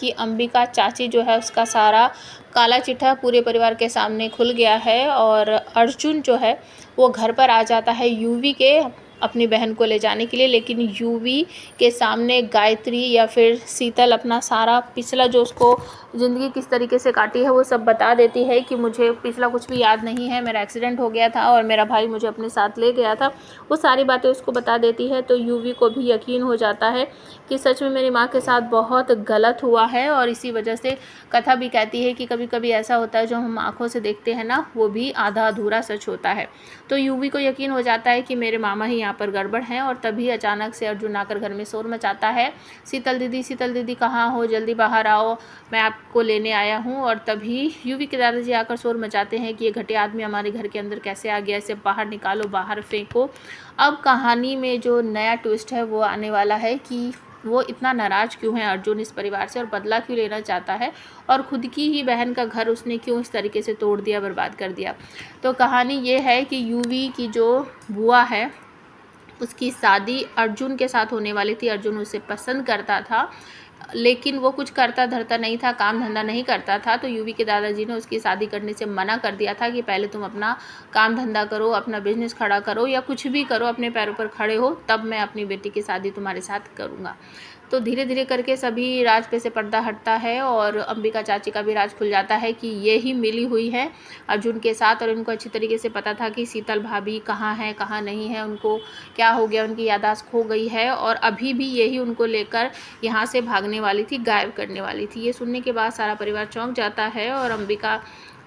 कि अंबिका चाची जो है उसका सारा काला चिट्ठा पूरे परिवार के सामने खुल गया है। और अर्जुन जो है वो घर पर आ जाता है यूवी के अपनी बहन को ले जाने के लिए, लेकिन यूवी के सामने गायत्री या फिर शीतल अपना सारा पिछला जो उसको ज़िंदगी किस तरीके से काटी है वो सब बता देती है कि मुझे पिछला कुछ भी याद नहीं है, मेरा एक्सीडेंट हो गया था और मेरा भाई मुझे अपने साथ ले गया था। वो सारी बातें उसको बता देती है तो यूवी को भी यकीन हो जाता है कि सच में मेरी माँ के साथ बहुत गलत हुआ है। और इसी वजह से कथा भी कहती है कि कभी कभी ऐसा होता है जो हम आँखों से देखते हैं ना, वो भी आधा अधूरा सच होता है। तो यूवी को यकीन हो जाता है कि मेरे मामा ही यहाँ पर गड़बड़ हैं। और तभी अचानक से अर्जुन आकर घर में शोर मचाता है, शीतल दीदी कहाँ हो, जल्दी बाहर आओ, मैं आपको लेने आया हूँ। और तभी यूवी के दादाजी आकर शोर मचाते हैं कि ये घटिया आदमी हमारे घर के अंदर कैसे आ गया, इसे बाहर निकालो, बाहर फेंको। अब कहानी में जो नया ट्विस्ट है वो आने वाला है कि वो इतना नाराज़ क्यों है अर्जुन इस परिवार से, और बदला क्यों लेना चाहता है, और ख़ुद की ही बहन का घर उसने क्यों इस तरीके से तोड़ दिया, बर्बाद कर दिया। तो कहानी ये है कि यूवी की जो बुआ है उसकी शादी अर्जुन के साथ होने वाली थी। अर्जुन उसे पसंद करता था लेकिन वो कुछ करता धरता नहीं था, काम धंधा नहीं करता था। तो यूवी के दादाजी ने उसकी शादी करने से मना कर दिया था कि पहले तुम अपना काम धंधा करो, अपना बिजनेस खड़ा करो या कुछ भी करो, अपने पैरों पर खड़े हो, तब मैं अपनी बेटी की शादी तुम्हारे साथ करूँगा। तो धीरे धीरे करके सभी राज पे से पर्दा हटता है और अंबिका चाची का भी राज खुल जाता है कि ये ही मिली हुई है अर्जुन के साथ। और उनको अच्छी तरीके से पता था कि शीतल भाभी कहाँ है कहाँ नहीं है, उनको क्या हो गया, उनकी याददाश्त खो गई है और अभी भी यही उनको लेकर यहाँ से भागने वाली थी, गायब करने वाली थी। ये सुनने के बाद सारा परिवार चौंक जाता है और अंबिका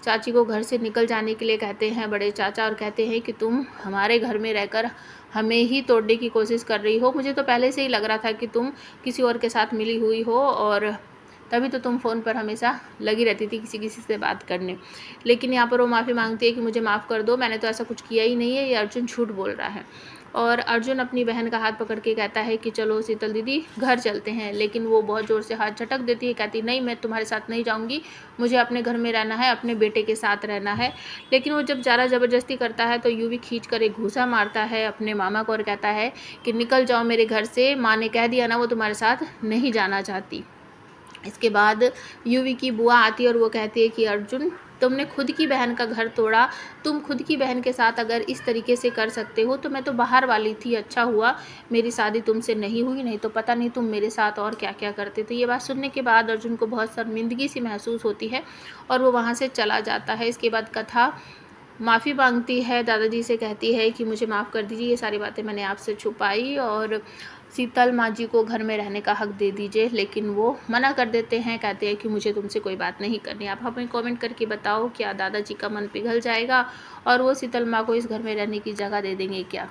चाची को घर से निकल जाने के लिए कहते हैं बड़े चाचा, और कहते हैं कि तुम हमारे घर में रहकर हमें ही तोड़ने की कोशिश कर रही हो। मुझे तो पहले से ही लग रहा था कि तुम किसी और के साथ मिली हुई हो, और तभी तो तुम फ़ोन पर हमेशा लगी रहती थी किसी किसी से बात करने। लेकिन यहाँ पर वो माफ़ी मांगती है कि मुझे माफ़ कर दो, मैंने तो ऐसा कुछ किया ही नहीं है, ये अर्जुन झूठ बोल रहा है। और अर्जुन अपनी बहन का हाथ पकड़ के कहता है कि चलो शीतल दीदी घर चलते हैं, लेकिन वो बहुत ज़ोर से हाथ झटक देती है, कहती नहीं मैं तुम्हारे साथ नहीं जाऊंगी, मुझे अपने घर में रहना है, अपने बेटे के साथ रहना है। लेकिन वो जब ज़रा ज़बरदस्ती करता है तो यूवी खींच कर एक घूसा मारता है अपने मामा को और कहता है कि निकल जाओ मेरे घर से, माँ ने कह दिया ना वो तुम्हारे साथ नहीं जाना चाहती। इसके बाद यूवी की बुआ आती है और वो कहती है कि अर्जुन तुमने खुद की बहन का घर तोड़ा, तुम खुद की बहन के साथ अगर इस तरीके से कर सकते हो तो मैं तो बाहर वाली थी, अच्छा हुआ मेरी शादी तुमसे नहीं हुई, नहीं तो पता नहीं तुम मेरे साथ और क्या क्या करते। तो ये बात सुनने के बाद अर्जुन को बहुत शर्मिंदगी सी महसूस होती है और वो वहाँ से चला जाता है। इसके बाद कथा माफ़ी मांगती है, दादाजी से कहती है कि मुझे माफ़ कर दीजिए, ये सारी बातें मैंने आपसे छुपाई और शीतल माँ जी को घर में रहने का हक दे दीजिए। लेकिन वो मना कर देते हैं, कहते हैं कि मुझे तुमसे कोई बात नहीं करनी। आप हमें कमेंट करके बताओ क्या दादाजी का मन पिघल जाएगा और वो शीतल माँ को इस घर में रहने की जगह दे देंगे क्या।